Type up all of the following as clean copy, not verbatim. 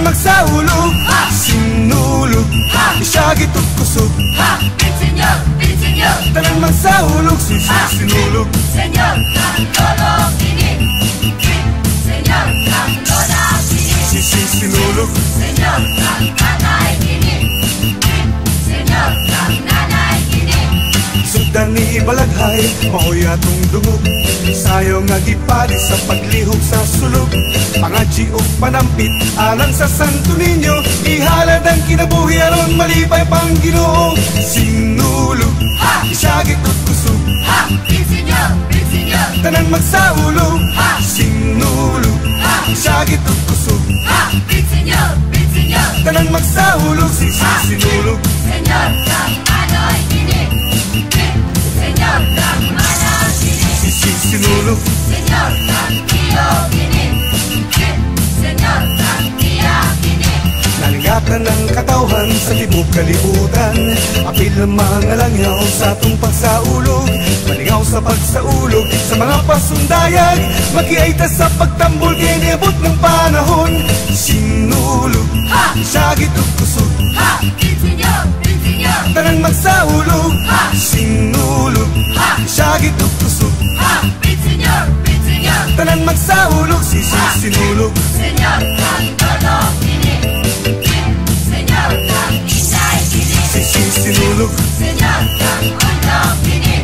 magsaulog, sinulog, isyagit ug kusog. Senyor, senyor, Tanan magsaulog, sinulog. senyor, kang lolo kini. Senyor, kang lola kini. Sinulog. Senyor, kang tatay kini. Senyor, kang nanay kini. Sugdan ni Balaghay, maoy atong dungog. Sayo nga gipali sa paglihok sa sulog. Pangadji o panampit, alang sa Santo Niño. Ihalad ang kinabuhi aron malipay pang Ginoo. Sinulog, isyagit ug kusog. Senyor, senyor, Tanan magsaulog, sinulog, isyagit ug kusog. senyor, senyor, Tanan magsaulog, sinulog. senyor, kang anoy kini. Senyor, kang manaw kini. Sinulog. Senyor, kang iyo kini. Senyor, kang iya kini. Nalingatan ng katawhan sa libog kalibutan. Apil ng mga langyaw sa atong pagsaulog. Malingaw sa pagsaulog sa mga pasundayag. Magiaita sa pagtambol kay niabot ng panahon. Sinulog, isyagit ug kusog. Senyor, senyor, Tanan magsaulog, sinulog, isyagit ug kusog. senyor, senyor, Tanan magsaulog, sinulog. senyor, kang lolo kini. Senyor, kang inday kini. Sinulog. Senyor, kang ulo kini.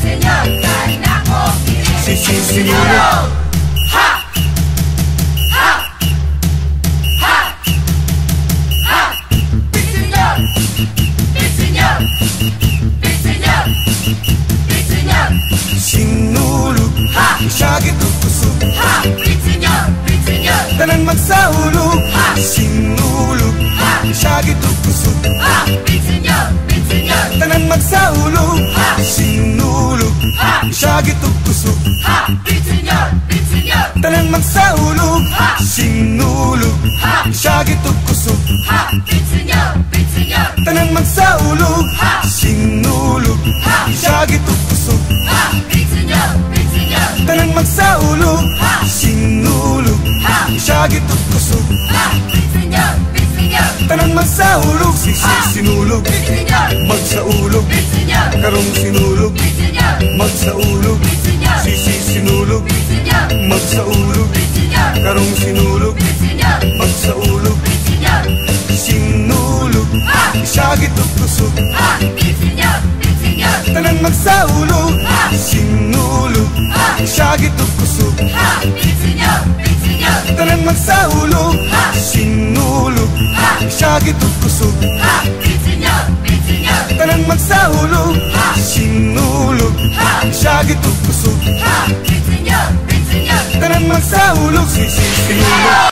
Senyor, kang nako kini. Sinulog. Ha! Ha! Ha! Ha! Senyor! Senyor! Senyor! Senyor! Sinulog, isyagit ug kusog. Senyor! Senyor! Tanan magsaulog, sinulog, isyagit ug kusog. Senyor! Senyor! Tanan magsaulog, sinulog, isyagit ug kusog. Senyor! Senyor! Tanan magsaulog, sinulog, isyagit ug kusog. Senyor! Senyor! Tanan magsaulog, sinulog, isyagit ug kusog. Senyor! Senyor! Tanan magsaulog, sinulog, isyagit ug kusog. Senyor! Senyor! Tanan magsaulog, sinulog, Senyor! magsaulog, Senyor! karong sinulog, Senyor! magsaulog, Senyor! sinulog, Senyor! magsaulog, Senyor! karong sinulog, Senyor! magsaulog, Senyor! sinulog, isyagit ug kusog. Senyor! Senyor! Tanan magsaulog, sinulog, isyagit ug kusog. Senyor! Senyor! Tanan magsaulog, sinulog, isyagit ug kusog. Senyor! Senyor! Tanan magsaulog, sinulog, isyagit ug kusog. Senyor! Senyor! Tanan magsaulog, sinulog.